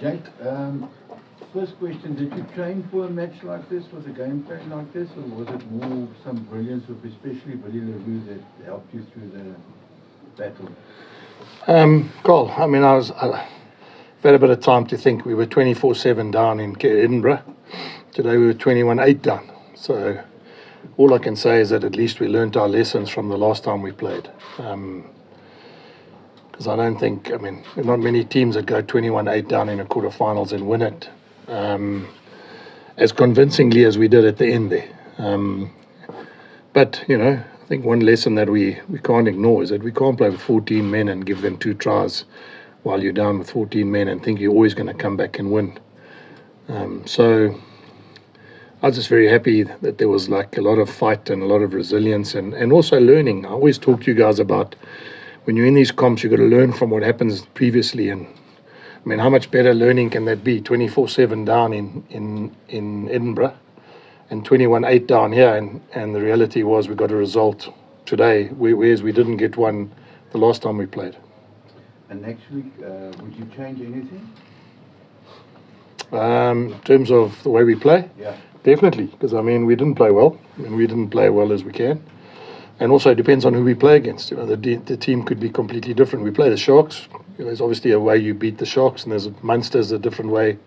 Jake, first question, did you train for a match like this, with a game plan like this, or was it more some brilliance of especially Billy LaRue that helped you through the battle? Carl, I mean, I've had a bit of time to think. We were 24-7 down in Edinburgh. Today we were 21-8 down. So all I can say is that at least we learned our lessons from the last time we played. Because I don't think, I mean, there are not many teams that go 21-8 down in a quarterfinals and win it as convincingly as we did at the end there. But, you know, I think one lesson that we can't ignore is that we can't play with 14 men and give them 2 tries while you're down with 14 men and think you're always going to come back and win. So I was just very happy that there was like a lot of fight and a lot of resilience and also learning. I always talk to you guys about when you're in these comps, you've got to learn from what happens previously. And I mean, how much better learning can that be? 24-7 down in Edinburgh and 21-8 down here. And the reality was we got a result today, whereas we didn't get one the last time we played. And next week, would you change anything? In terms of the way we play? Yeah. Definitely, because I mean, we didn't play well. I mean, we didn't play well as we can. And also it depends on who we play against. You know, the team could be completely different. We play the Sharks. You know, there's obviously a way you beat the Sharks, and there's Munster's a different way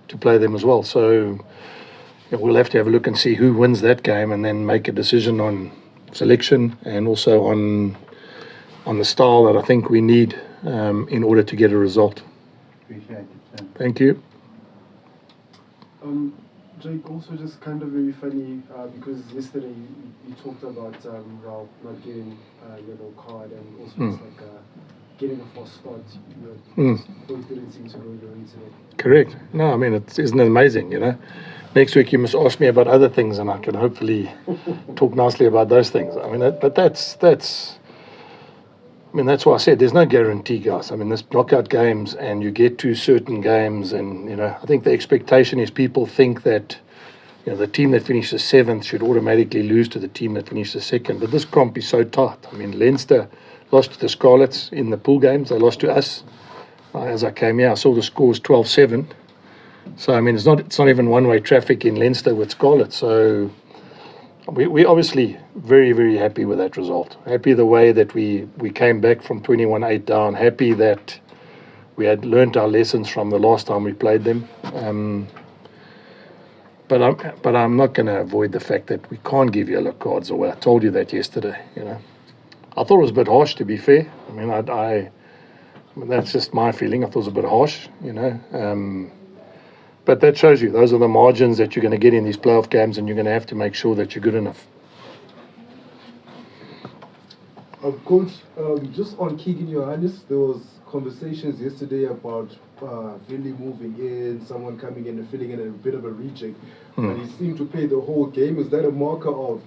to play them as well. So you know, we'll have to have a look and see who wins that game, and then make a decision on selection and also on the style that I think we need in order to get a result. Appreciate it, Sam. Thank you. Jake, also just kind of very funny because yesterday you talked about Ralph not getting a yellow card and also just like getting a false start. Both didn't seem to go your way today. Correct. No, I mean, isn't it amazing, you know? Next week you must ask me about other things and I can hopefully talk nicely about those things. I mean, but that's why I said there's no guarantee, guys. I mean, there's knockout games and you get to certain games and, you know, I think the expectation is people think that, you know, the team that finishes 7th should automatically lose to the team that finishes 2nd. But this comp is so tight. I mean, Leinster lost to the Scarlets in the pool games. They lost to us. As I came here, I saw the scores 12-7. So, I mean, it's not even one-way traffic in Leinster with Scarlets. So we're obviously very, very happy with that result. Happy the way that we came back from 21-8 down. Happy that we had learnt our lessons from the last time we played them. But I'm not going to avoid the fact that we can't give yellow cards away. I told you that yesterday. You know, I thought it was a bit harsh, to be fair. I mean, I mean, that's just my feeling. I thought it was a bit harsh. You know. But that shows you, those are the margins that you're going to get in these playoff games, and you're going to have to make sure that you're good enough. Coach, just on Keegan Johannes, there was conversations yesterday about Billy moving in, someone coming in and filling in a bit of a reject, but he seemed to play the whole game. Is that a marker of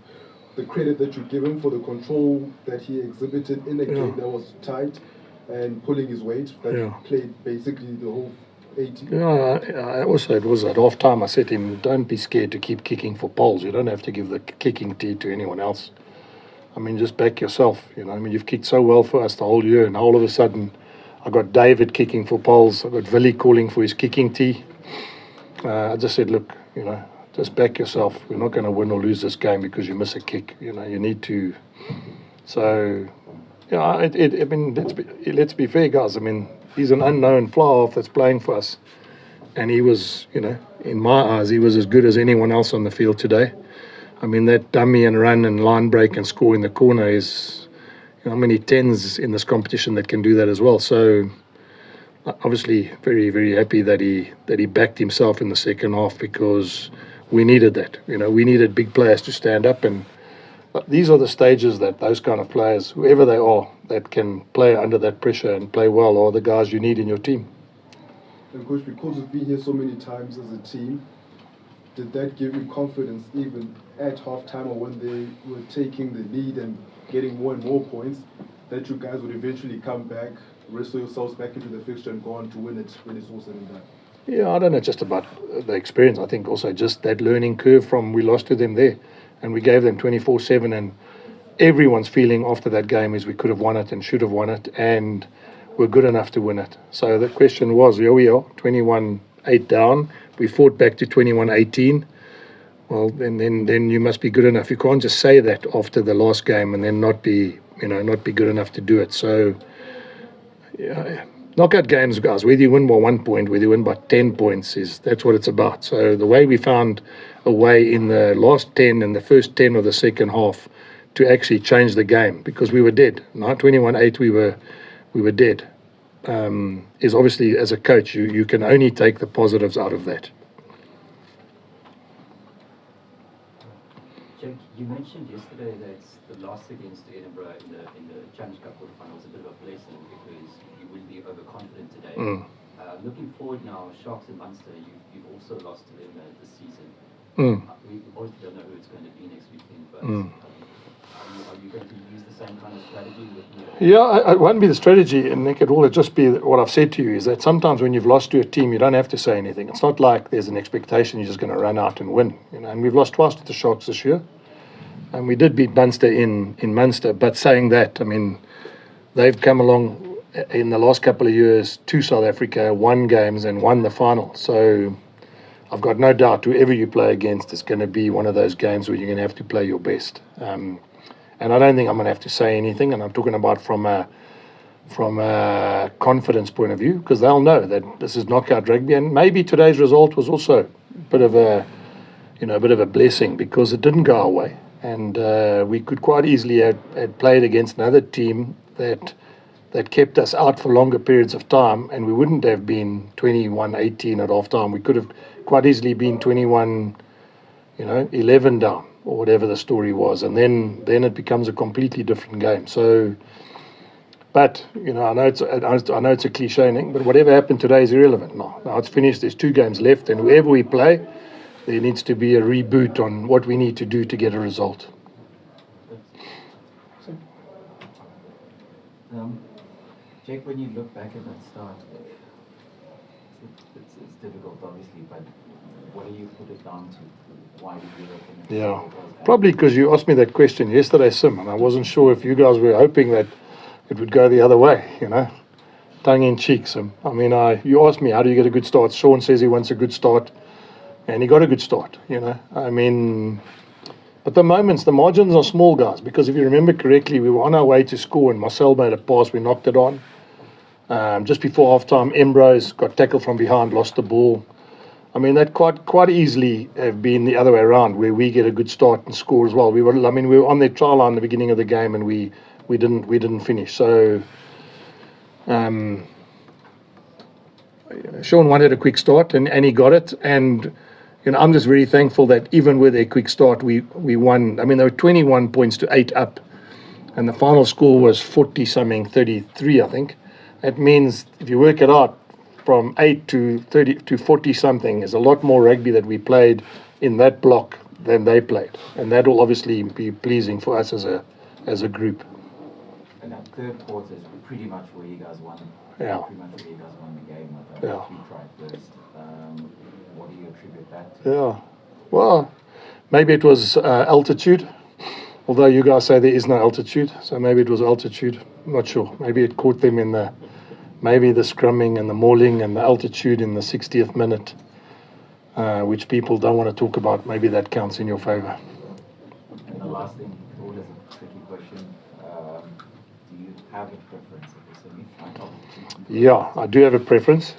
the credit that you give him for the control that he exhibited in a game that was tight and pulling his weight, that he played basically the whole 80? I also, it was at half time, I said to him, don't be scared to keep kicking for poles. You don't have to give the kicking tee to anyone else. I mean, just back yourself. You know, I mean, you've kicked so well for us the whole year, and all of a sudden I got David kicking for poles. I got Willie calling for his kicking tee. I just said, look, you know, just back yourself. We're not going to win or lose this game because you miss a kick. You know, you need to. So, yeah, I mean, let's be fair, guys. I mean, he's an unknown fly-half that's playing for us. And he was, you know, in my eyes, he was as good as anyone else on the field today. I mean, that dummy and run and line break and score in the corner is, you know, how many tens in this competition that can do that as well. So, obviously, very, very happy that he backed himself in the second half, because we needed that. You know, we needed big players to stand up, and these are the stages that those kind of players, whoever they are, that can play under that pressure and play well, are the guys you need in your team. And Coach, because we've been here so many times as a team, did that give you confidence even at halftime or when they were taking the lead and getting more and more points, that you guys would eventually come back, wrestle yourselves back into the fixture and go on to win it when it's all said and done? Yeah, I don't know just about the experience. I think also just that learning curve from we lost to them there, and we gave them 24-7, and everyone's feeling after that game is we could have won it and should have won it, and were good enough to win it. So the question was, here we are, 21-8 down. We fought back to 21-18. Well, then you must be good enough. You can't just say that after the last game and then not be good enough to do it. So, knockout games, guys, whether you win by 1 point, whether you win by 10 points, that's what it's about. So the way we found a way in the last 10 and the first 10 of the second half to actually change the game, because we were dead. 21-8, we were dead. Is obviously, as a coach, you can only take the positives out of that. Jake, you mentioned yesterday that the loss against Edinburgh in the Challenge Cup quarterfinal was a bit of a blessing because you wouldn't be overconfident today. Looking forward now, Sharks and Munster, you've also lost to them this season. We obviously don't know who it's going to be next weekend, but are you going to use the same kind of strategy? Yeah, it won't be the strategy, and Nick, it will just be what I've said to you, is that sometimes when you've lost to a team, you don't have to say anything. It's not like there's an expectation you're just going to run out and win. And we've lost twice to the Sharks this year, and we did beat Munster in Munster. But saying that, I mean, they've come along in the last couple of years to South Africa, won games and won the final. So I've got no doubt whoever you play against is going to be one of those games where you're going to have to play your best. And I don't think I'm going to have to say anything, and I'm talking about from a confidence point of view, because they'll know that this is knockout rugby, and maybe today's result was also a bit of a blessing because it didn't go our way, and we could quite easily have played against another team that kept us out for longer periods of time, and we wouldn't have been 21-18 at half time. We could have quite easily been 21-11 down, or whatever the story was, and then it becomes a completely different game. So, but I know it's a cliche, Nick, but whatever happened today is irrelevant now. Now it's finished. There's 2 games left, and whoever we play, there needs to be a reboot on what we need to do to get a result. Jake, when you look back at that start, it's difficult, obviously, but what do you put it down to? Why did you reckon? Yeah, probably because you asked me that question yesterday, Sim, and I wasn't sure if you guys were hoping that it would go the other way, tongue in cheek, Sim. I mean, you asked me, how do you get a good start? Sean says he wants a good start, and he got a good start, I mean, but the margins are small, guys, because if you remember correctly, we were on our way to score, and Marcel made a pass, we knocked it on. Just before half-time, Ambrose got tackled from behind, lost the ball. I mean, that quite easily have been the other way around, where we get a good start and score as well. We were on their trial line at the beginning of the game, and we didn't finish. So, Sean wanted a quick start, and he got it. And I'm just very thankful that even with a quick start, we won. I mean, there were 21 points to 8 up, and the final score was 40-something, 33, I think. That means if you work it out, from 8 to 30 to 40 something is a lot more rugby that we played in that block than they played, and that will obviously be pleasing for us as a group. And that third quarter is pretty much where you guys won. Yeah. Pretty much where you guys won the game. With Yeah. 3 try burst. What do you attribute that to? Yeah. Well, maybe it was altitude. Although you guys say there is no altitude, so maybe it was altitude. I'm not sure. Maybe it caught them in the scrumming and the mauling and the altitude in the 60th minute, which people don't want to talk about. Maybe that counts in your favour. And the last thing, thought is a tricky question. Do you have a preference at the semi-final? Yeah, I do have a preference.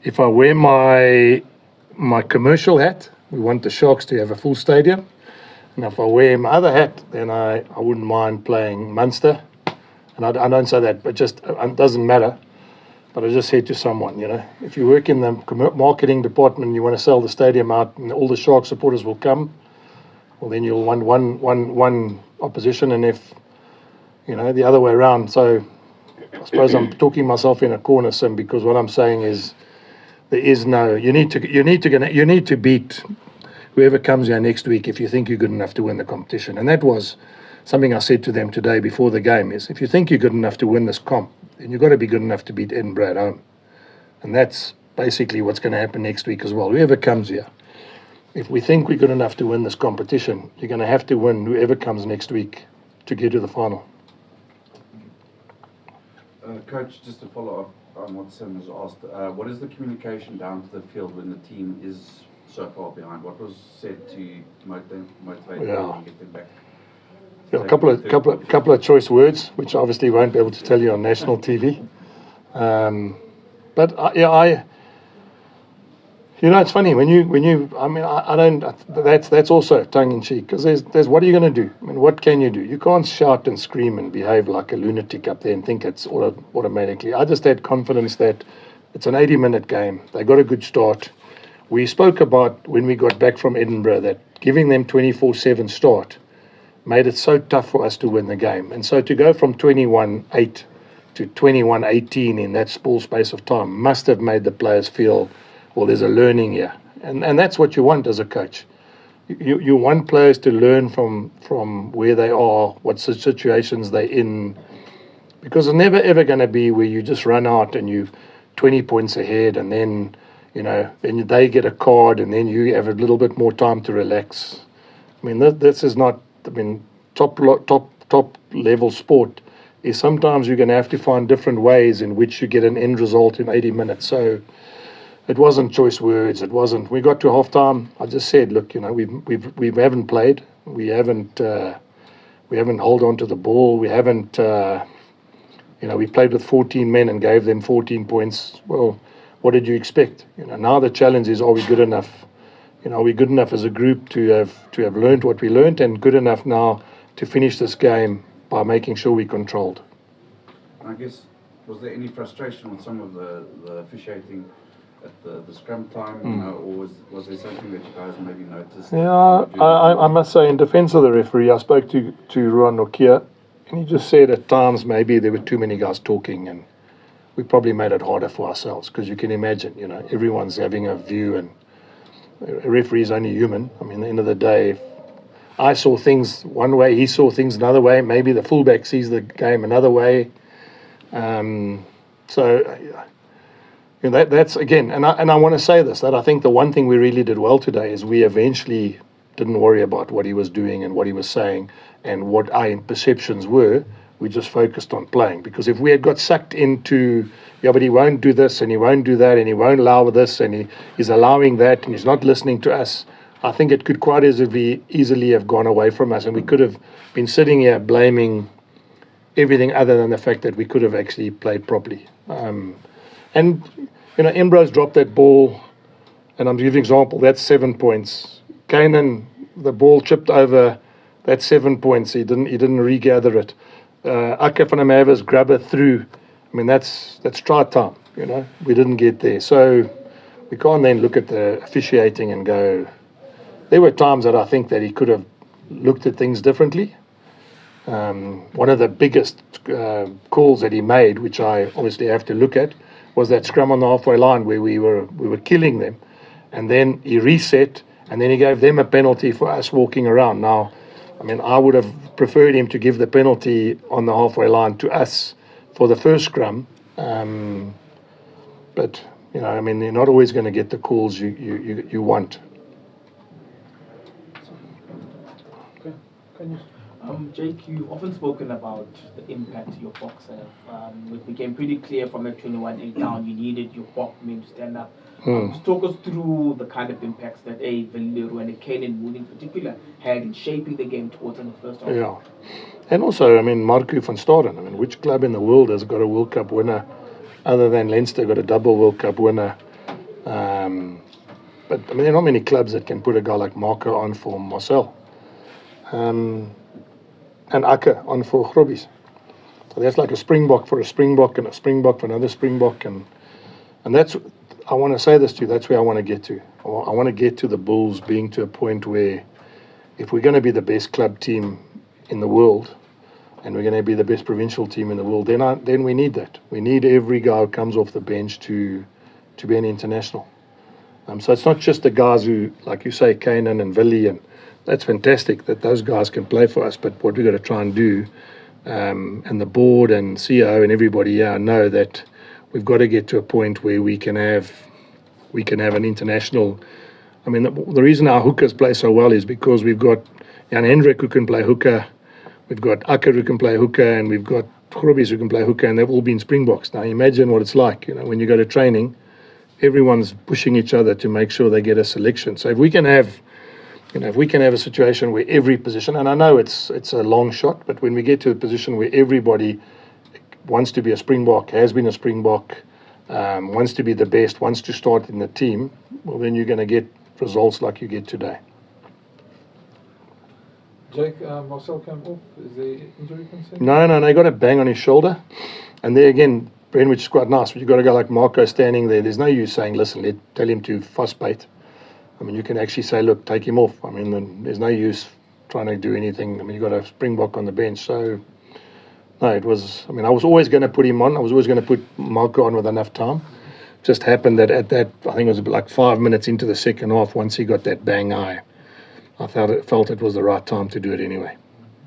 If I wear my commercial hat, we want the Sharks to have a full stadium. And if I wear my other hat, then I wouldn't mind playing Munster. And I don't say that, but just it doesn't matter. But I just said to someone, if you work in the marketing department and you want to sell the stadium out and all the Shark supporters will come, well, then you'll want one opposition, and if, the other way around. So I suppose I'm talking myself in a corner, Sim, because what I'm saying is there is no, you need to beat whoever comes here next week if you think you're good enough to win the competition. And that was something I said to them today before the game, is if you think you're good enough to win this comp, then you've got to be good enough to beat Edinburgh at home. And that's basically what's going to happen next week as well. Whoever comes here, if we think we're good enough to win this competition, you're going to have to win whoever comes next week to get to the final. Coach, just to follow up on what Sam has asked, what is the communication down to the field when the team is so far behind? What was said to motivate them and get them back? Yeah, a couple of choice words, which obviously won't be able to tell you on national TV. But it's funny when you. I mean, I don't. That's also tongue in cheek, because there's what are you going to do? I mean, what can you do? You can't shout and scream and behave like a lunatic up there and think it's automatically. I just had confidence that it's an 80-minute game. They got a good start. We spoke about when we got back from Edinburgh that giving them 24/7 start made it so tough for us to win the game. And so to go from 21-8 to 21-18 in that small space of time must have made the players feel, well, there's a learning here. And that's what you want as a coach. You want players to learn from where they are, what situations they're in, because it's never ever going to be where you just run out and you're 20 points ahead and then, then they get a card and then you have a little bit more time to relax. I mean, this is not, top level sport is sometimes you're going to have to find different ways in which you get an end result in 80 minutes. So it wasn't choice words. It wasn't. We got to halftime. I just said, look, we haven't played. We haven't held on to the ball. We haven't. We played with 14 men and gave them 14 points. Well, what did you expect? Now the challenge is, are we good enough? Are we good enough as a group to have learned what we learned, and good enough now to finish this game by making sure we controlled? I guess, was there any frustration with some of the officiating at the scrum time, or was there something that you guys maybe noticed? Yeah, I must say, in defence of the referee, I spoke to Ruan Nokia, and he just said at times maybe there were too many guys talking, and we probably made it harder for ourselves, because you can imagine, everyone's having a view, and a referee is only human. I mean, at the end of the day, if I saw things one way, he saw things another way, maybe the fullback sees the game another way. That's again, and I want to say this, that I think the one thing we really did well today is we eventually didn't worry about what he was doing and what he was saying and what our perceptions were. We just focused on playing, because if we had got sucked into, but he won't do this and he won't do that and he won't allow this and he's allowing that and he's not listening to us, I think it could quite easily have gone away from us, and we could have been sitting here blaming everything other than the fact that we could have actually played properly. Embro's dropped that ball, and I'm giving an example, that's 7 points. Kanan, the ball chipped over, that's 7 points. He didn't regather it. Aka van der Merwe's grab it through. I mean, that's try time. We didn't get there, so we can't then look at the officiating and go. There were times that I think that he could have looked at things differently. One of the biggest calls that he made, which I obviously have to look at, was that scrum on the halfway line where we were killing them, and then he reset, and then he gave them a penalty for us walking around. Now, I mean, I would have preferred him to give the penalty on the halfway line to us for the first scrum, but you're not always going to get the calls you want. Jake, you've often spoken about the impact your box have. It became pretty clear from that 21-8 down, you needed your box men to stand up. Just talk us through the kind of impacts that Valiero and Kanan Moon in particular had in shaping the game towards in the first half. Yeah, and also, Marco van Staden. Which club in the world has got a World Cup winner other than Leinster got a double World Cup winner? But there are not many clubs that can put a guy like Marco on for Marcel. And Aka on for Grobbies. So that's like a Springbok for a Springbok and a Springbok for another Springbok. And that's, I want to say this to you, that's where I want to get to. I want to get to the Bulls being to a point where if we're going to be the best club team in the world and we're going to be the best provincial team in the world, then we need that. We need every guy who comes off the bench to be an international. So it's not just the guys who, like you say, Kanan and Willie, and that's fantastic that those guys can play for us, but what we've got to try and do, and the board and CEO and everybody here know that we've got to get to a point where we can have an international. I mean, the reason our hookers play so well is because we've got Jan Hendrik who can play hooker, we've got Akker who can play hooker, and we've got Grobbies who can play hooker, and they've all been Springboks. Now imagine what it's like, when you go to training, everyone's pushing each other to make sure they get a selection. So if we can have a situation where every position, and I know it's a long shot, but when we get to a position where everybody wants to be a Springbok, has been a Springbok, wants to be the best, wants to start in the team, well, then you're going to get results like you get today. Jake, Marcel came off. Is there injury concern? No, he got a bang on his shoulder. And there again, Brentwich is quite nice, but you've got a guy like Marco standing there. There's no use saying, listen, tell him to fuss bait. I mean, you can actually say, look, take him off. I mean, there's no use trying to do anything. I mean, you've got a Springbok on the bench. So, no, I was always going to put him on. I was always going to put Marco on with enough time. Just happened that at that, I think it was like 5 minutes into the second half, once he got that bang eye, I felt it was the right time to do it anyway.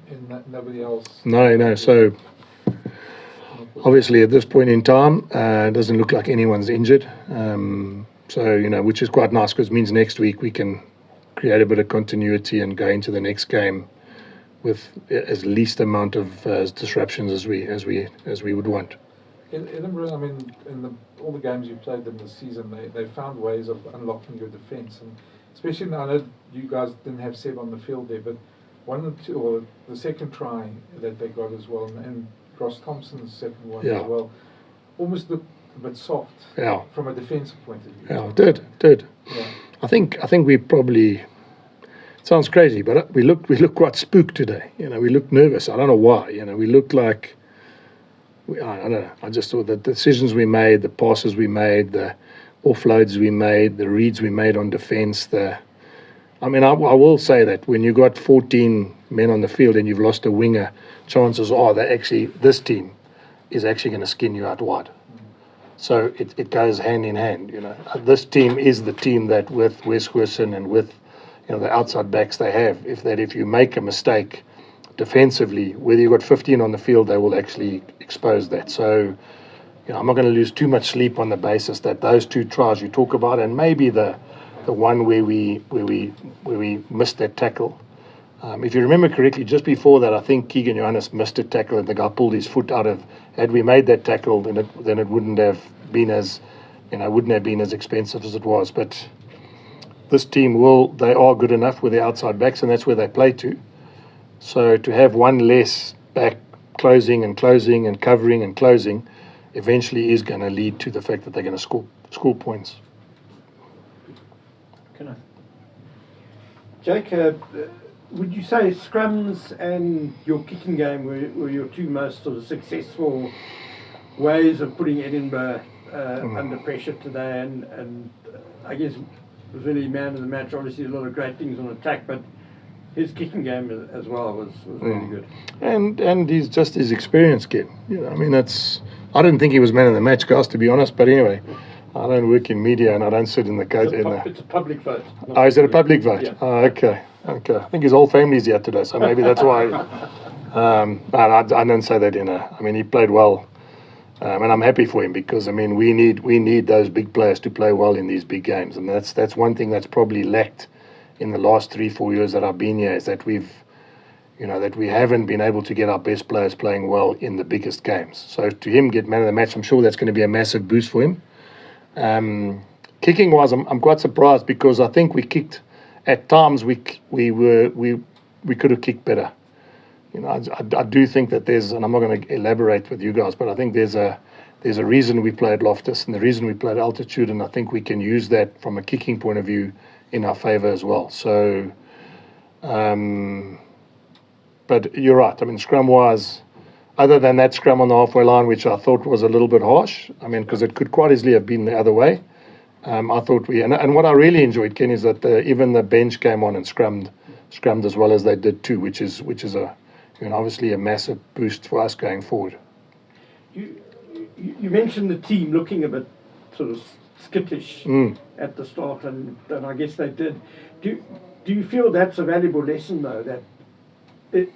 And nobody else? No. So, obviously, at this point in time, it doesn't look like anyone's injured. So, which is quite nice because it means next week we can create a bit of continuity and go into the next game with as least amount of disruptions as we would want. In Edinburgh, I mean, all the games you played them this season, they found ways of unlocking your defence, and especially now, I know you guys didn't have Seb on the field there, but the second try that they got as well, and Ross Thompson's second one as well, almost looked a bit soft from a defensive point of view. Yeah, it did. Yeah. I think we probably, it sounds crazy, but we look quite spooked today. We look nervous. I don't know why. We look like, I don't know. I just thought the decisions we made, the passes we made, the offloads we made, the reads we made on defence. I will say that when you got 14 men on the field and you've lost a winger, chances are that this team is actually going to skin you out wide. So it goes hand in hand. This team is the team that with Wes Goosen and with the outside backs they have, if you make a mistake defensively, whether you've got 15 on the field, they will actually expose that. So I'm not going to lose too much sleep on the basis that those two tries you talk about, and maybe the one where we missed that tackle. If you remember correctly, just before that, I think Keegan Johannes missed a tackle and the guy pulled his foot out of. Had we made that tackle, then it wouldn't have been as expensive as it was. But this team they are good enough with the outside backs, and that's where they play to. So to have one less back closing and covering and closing, eventually is going to lead to the fact that they're going to score points. Can I? Jake, would you say scrums and your kicking game were your two most sort of successful ways of putting Edinburgh under pressure today? And I guess was really man of the match. Obviously, a lot of great things on attack, but his kicking game as well was really good. And he's just his experience kid. I didn't think he was man of the match, guys, to be honest. But anyway, I don't work in media and I don't sit in the coach. It's a public vote. Oh, is it a public vote? Yeah. Oh, okay. I think his whole family's here today, so maybe that's why. I don't say that he played well, and I'm happy for him because we need those big players to play well in these big games, and that's one thing that's probably lacked in the last 3-4 years that I've been here, is that we haven't been able to get our best players playing well in the biggest games. So to him get man of the match, I'm sure that's going to be a massive boost for him. Kicking wise, I'm quite surprised because I think we kicked at times we could have kicked better. I do think that there's, and I'm not going to elaborate with you guys, but I think there's a reason we played Loftus and the reason we played altitude, and I think we can use that from a kicking point of view in our favour as well. So, but you're right. Scrum wise, other than that scrum on the halfway line, which I thought was a little bit harsh, because it could quite easily have been the other way. I thought and what I really enjoyed, Ken, is that even the bench came on and scrummed as well as they did too, which is obviously a massive boost for us going forward. You mentioned the team looking a bit sort of skittish at the start, and I guess they did. Do you feel that's a valuable lesson though, that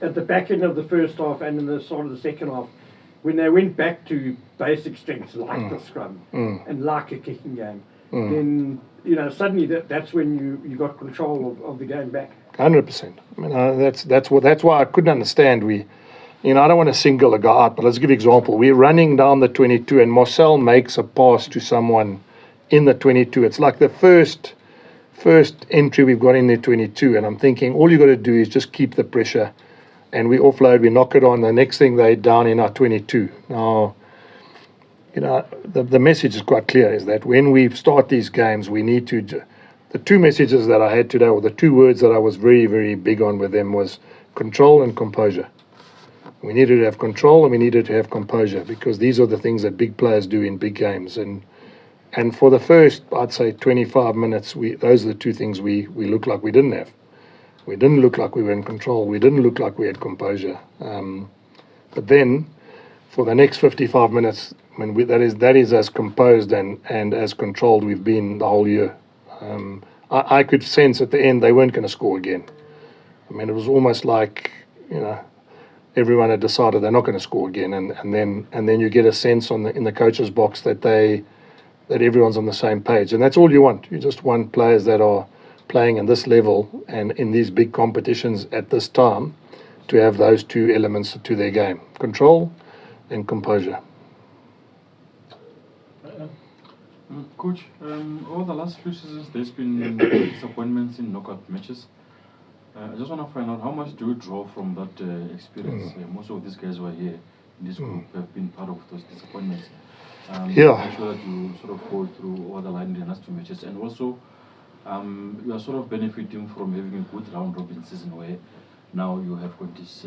at the back end of the first half and in the start of the second half, when they went back to basic strengths like the scrum and like a kicking game, then suddenly that's when you got control of the game back. 100%. That's why I couldn't understand. you know, I don't want to single a guy out, but let's give you an example. We're running down the 22 and Marcel makes a pass to someone in the 22. It's like the first entry we've got in the 22, and I'm thinking all you got to do is just keep the pressure, and we offload, we knock it on. The next thing they're down in our 22. Now, you know, the message is quite clear, is that when we start these games, we need to, the two messages that I had today, or the two words that I was very, very big on with them, was control and composure. We needed to have control and we needed to have composure, because these are the things that big players do in big games. And for the first, I'd say 25 minutes, those are the two things we looked like we didn't have. We didn't look like we were in control. We didn't look like we had composure. But then, for the next 55 minutes, I mean, that is as composed and as controlled we've been the whole year. I could sense at the end they weren't going to score again. I mean, it was almost like, you know, everyone had decided they're not going to score again, and then you get a sense in the coach's box that everyone's on the same page, and that's all you want. You just want players that are playing at this level and in these big competitions at this time to have those two elements to their game: control and composure. Coach, over the last few seasons, there's been disappointments in knockout matches. I just want to find out, how much do you draw from that experience? Most of these guys who are here in this group have been part of those disappointments. Yeah. Make sure that you sort of go through all the line in the last two matches, and also you are sort of benefiting from having a good round robin season where now you have got this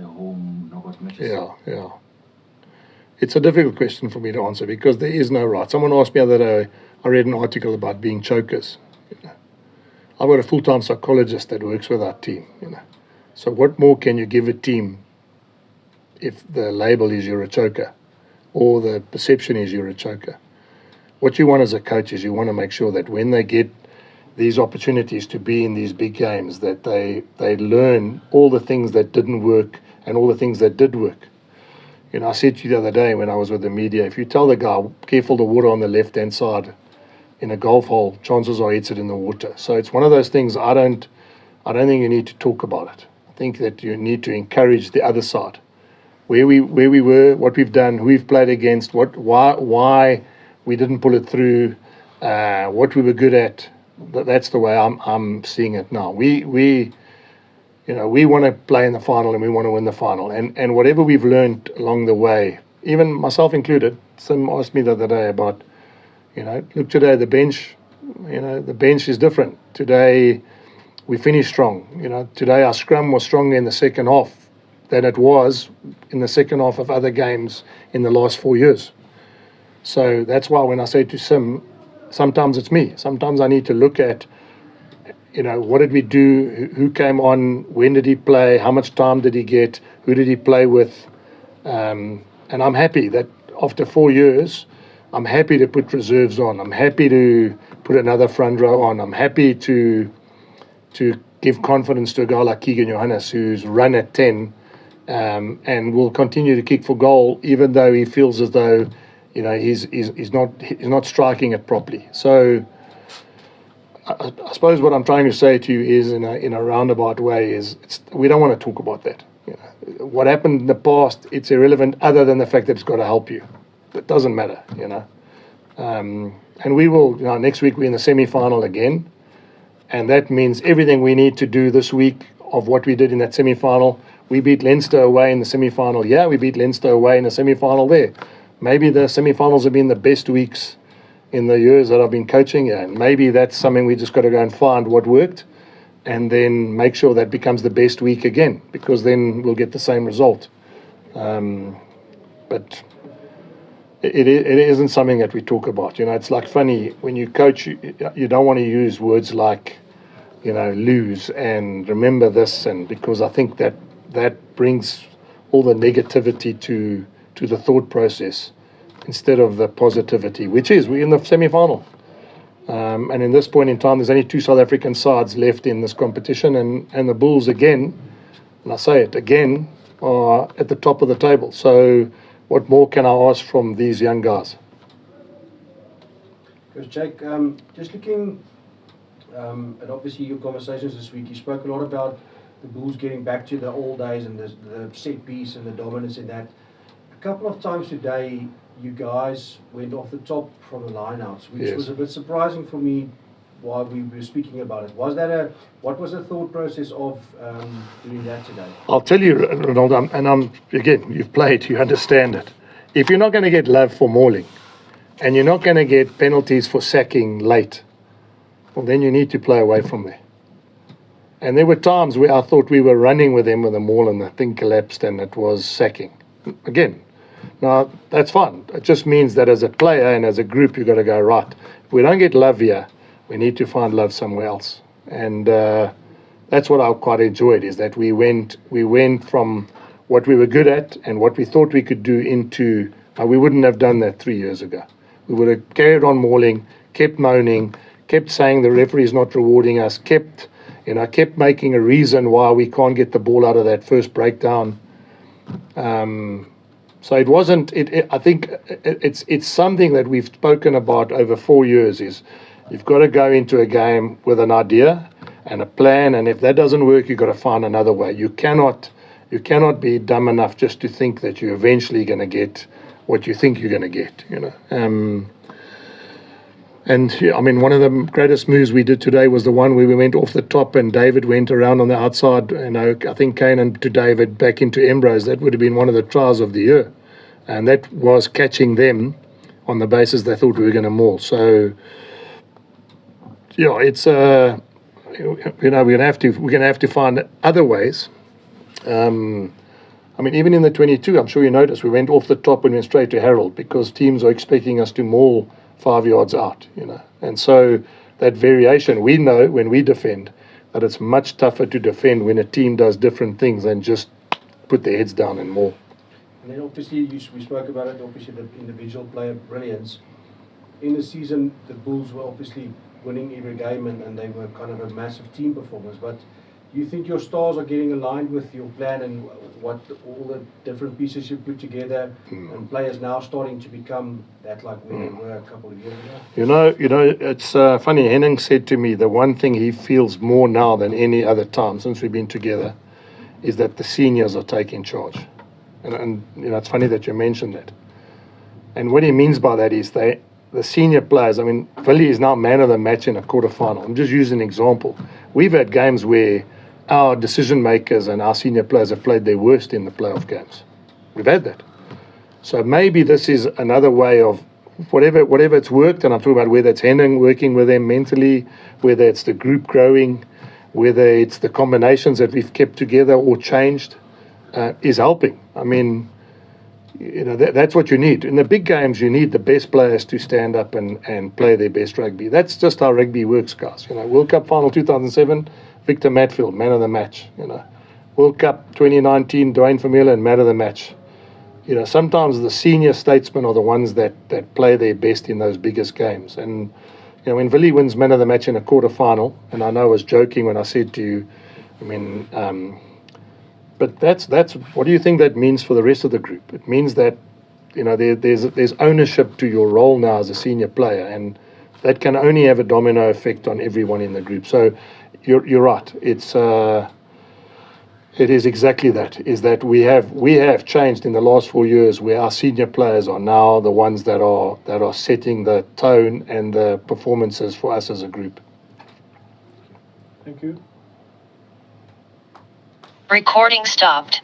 home knockout matches. Yeah. It's a difficult question for me to answer because there is no right. Someone asked me the other day, I read an article about being chokers. You know, I've got a full-time psychologist that works with our team. You know, so what more can you give a team if the label is you're a choker, or the perception is you're a choker? What you want as a coach is you want to make sure that when they get these opportunities to be in these big games, that they learn all the things that didn't work and all the things that did work. You know, I said to you the other day when I was with the media, if you tell the guy, careful the water on the left-hand side in a golf hole, chances are he hits it in the water. So it's one of those things I don't think you need to talk about it. I think that you need to encourage the other side. Where we were, what we've done, who we've played against, why we didn't pull it through, what we were good at. That's the way I'm seeing it now. We want to play in the final and we want to win the final. And whatever we've learned along the way, even myself included, some asked me the other day about, look today, the bench is different. Today we finished strong. Today our scrum was stronger in the second half than it was in the second half of other games in the last 4 years. So that's why when I say to Sim, sometimes it's me. Sometimes I need to look at, what did we do? Who came on? When did he play? How much time did he get? Who did he play with? And I'm happy that after 4 years, I'm happy to put reserves on. I'm happy to put another front row on. I'm happy to give confidence to a guy like Keegan Johannes, who's run at 10 and will continue to kick for goal, even though he feels as though he's not striking it properly. So I suppose what I'm trying to say to you is, in a roundabout way, is we don't want to talk about that. What happened in the past, it's irrelevant, other than the fact that it's got to help you. It doesn't matter, and we will. Next week we're in the semi-final again, and that means everything we need to do this week of what we did in that semi-final. We beat Leinster away in the semi-final. Yeah, we beat Leinster away in the semi-final there. Maybe the semi-finals have been the best weeks in the years that I've been coaching, and maybe that's something we just got to go and find what worked and then make sure that becomes the best week again, because then we'll get the same result. But it isn't something that we talk about. It's like funny, when you coach, you don't want to use words like, lose and remember this, and because I think that brings all the negativity to the thought process instead of the positivity, which is we're in the semi-final. And in this point in time, there's only 2 South African sides left in this competition, and the Bulls again, and I say it again, are at the top of the table. So what more can I ask from these young guys? Coach Jake, just looking at obviously your conversations this week, you spoke a lot about the Bulls getting back to the old days and the set piece and the dominance in that. A couple of times today, you guys went off the top from the lineouts, which Yes. was a bit surprising for me while we were speaking about it. What was the thought process of doing that today? I'll tell you, Ronaldo, and again, you've played, you understand it. If you're not going to get love for mauling, and you're not going to get penalties for sacking late, well, then you need to play away from there. And there were times where I thought we were running with them with the maul and the thing collapsed and it was sacking. Again, now that's fine. It just means that as a player and as a group, you've got to go, right, if we don't get love here, we need to find love somewhere else. And that's what I quite enjoyed, is that we went from what we were good at and what we thought we could do into, we wouldn't have done that 3 years ago. We would have carried on mauling, kept moaning, kept saying the referee's not rewarding us, kept making a reason why we can't get the ball out of that first breakdown. So it wasn't. I think it's something that we've spoken about over 4 years. Is you've got to go into a game with an idea and a plan, and if that doesn't work, you've got to find another way. You cannot be dumb enough just to think that you're eventually going to get what you think you're going to get. And yeah, I mean, one of the greatest moves we did today was the one where we went off the top and David went around on the outside. I think Kane and to David back into Ambrose. That would have been one of the tries of the year. And that was catching them on the basis they thought we were going to maul. So, yeah, it's we're going to have to find other ways. I mean, even in the 22, I'm sure you noticed we went off the top and went straight to Harold because teams are expecting us to maul 5 yards out, And so that variation, we know when we defend that it's much tougher to defend when a team does different things than just put their heads down and maul. And then obviously, we spoke about it, obviously the individual player brilliance. In the season, the Bulls were obviously winning every game and they were kind of a massive team performance. But do you think your stars are getting aligned with your plan and what all the different pieces you put together and players now starting to become that like where they were a couple of years ago? It's funny. Henning said to me the one thing he feels more now than any other time since we've been together is that the seniors are taking charge. And it's funny that you mentioned that. And what he means by that is the senior players, I mean, Willie is now man of the match in a quarterfinal. I'm just using an example. We've had games where our decision makers and our senior players have played their worst in the playoff games. We've had that. So maybe this is another way of whatever it's worked, and I'm talking about whether it's Henning working with them mentally, whether it's the group growing, whether it's the combinations that we've kept together or changed, is helping. I mean, that's what you need. In the big games, you need the best players to stand up and play their best rugby. That's just how rugby works, guys. World Cup final 2007, Victor Matfield, man of the match. World Cup 2019, Dwayne Vermeulen, man of the match. Sometimes the senior statesmen are the ones that play their best in those biggest games. And when Willie wins man of the match in a quarterfinal, and I know I was joking when I said to you, but that's what do you think that means for the rest of the group? It means that there's ownership to your role now as a senior player, and that can only have a domino effect on everyone in the group. So you're right. It is exactly that. Is that we have changed in the last 4 years, where our senior players are now the ones that are setting the tone and the performances for us as a group. Thank you. Recording stopped.